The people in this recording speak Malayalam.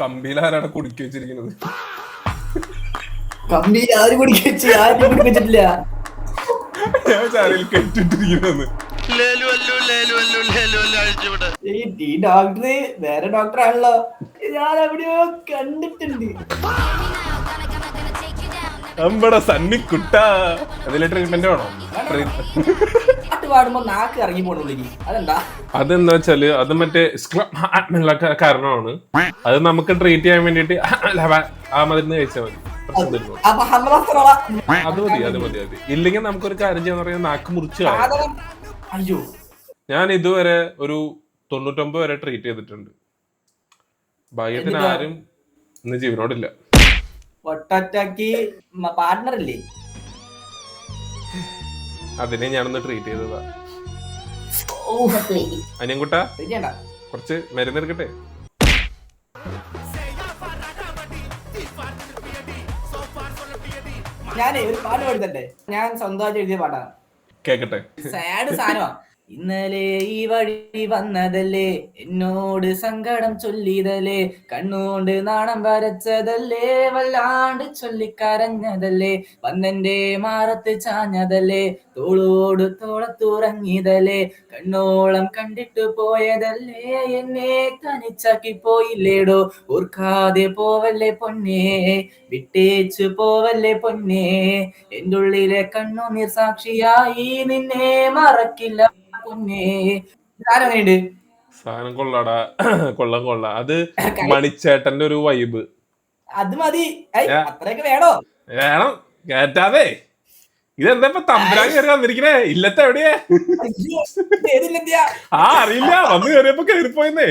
കമ്പിയിൽ ആരാണ് കുടുക്കി വെച്ചിരിക്കുന്നത്? കമ്പി ആരും കുടിക്കില്ല. ഞാൻ ചാരയിൽ കെട്ടിട്ടിരിക്കുന്നത്. ഈ ഡോക്ടർ വേറെ ഡോക്ടർ ആണല്ലോ, ഞാൻ എവിടെയോ കണ്ടിട്ടുണ്ട്. നമ്മടെ സണ്ണിക്കുട്ട. അതിലെ ട്രീറ്റ്മെന്റ് വേണോ? പാട്ട് പാടുമ്പോ നാക്ക് ഇറങ്ങി പോണുള്ളിൽ അതെന്താ? അതെന്താ വെച്ചാല് അത് മറ്റേ ഉള്ള കാരണമാണ്. അത് നമുക്ക് ട്രീറ്റ് ചെയ്യാൻ വേണ്ടിട്ട് ആ മരുന്ന് കഴിച്ചാൽ മതി. പ്രശ്നം തീർന്നു. അത് മതി, അത് മതി. ഇല്ലെങ്കിൽ നമുക്കൊരു കാര്യം ചെയ്യാന്ന് പറയാൻ നാക്ക് മുറിച്ച് കളയാം. അയ്യോ, ഞാൻ ഇതുവരെ ഒരു 99 വരെ ട്രീറ്റ് ചെയ്തിട്ടുണ്ട്. ഭാഗ്യത്തിന് ആരും ഇന്ന് ജീവനോടില്ല. ഒട്ടൊറ്റക്ക് പാർട്ട്ണർ ഇല്ലേ? അതിനെ ഞാനൊന്ന് ട്രീറ്റ് ചെയ്തതാ. അനിയൻകുട്ട കുറച്ച് മരുന്നെടുക്കട്ടെ? ഞാനേ ഒരു പാട്ട് പാടുത്തട്ടെ? ഞാൻ സ്വന്തമായിട്ട് എഴുതിയ പാട്ടാണ്. കേക്കട്ടെ. സാഡ് സാധനമാ. ഇന്നലെ ഈ വഴി വന്നതല്ലേ, എന്നോട് സങ്കടം ചൊല്ലിയതല്ലേ, കണ്ണുകൊണ്ട് നാണം വരച്ചതല്ലേ, വല്ലാണ്ട് ചൊല്ലിക്കരഞ്ഞതല്ലേ, വന്നെന്റെ മാറത്ത് ചാഞ്ഞതല്ലേ, തോളോട് തോളത്തുറങ്ങിയതല്ലേ, കണ്ണോളം കണ്ടിട്ട് പോയതല്ലേ, എന്നെ തനിച്ചാക്കി പോയില്ലേടോ, ഓർക്കാതെ പോവല്ലേ പൊന്നേ, വിട്ടേച്ചു പോവല്ലേ പൊന്നേ, എന്റെ ഉള്ളിലെ കണ്ണുനീർ സാക്ഷിയായി നിന്നെ മറക്കില്ല പൊന്നേ. സാധനം കൊള്ളാടാ, കൊള്ളാം. അത് മണിച്ചേട്ടന്റെ ഒരു വൈബ്. അത് മതി, അത്രയൊക്കെ വേണോ? വേണം, കേറ്റാതെ. ഇതെന്താ ഇപ്പൊ തമ്പുരാൻ കയറി വന്നിരിക്കണേ? ഇല്ലത്തെ എവിടെയാ? അറിയില്ല, വന്ന് കയറിയപ്പോ കയറിപ്പോയെന്നേ.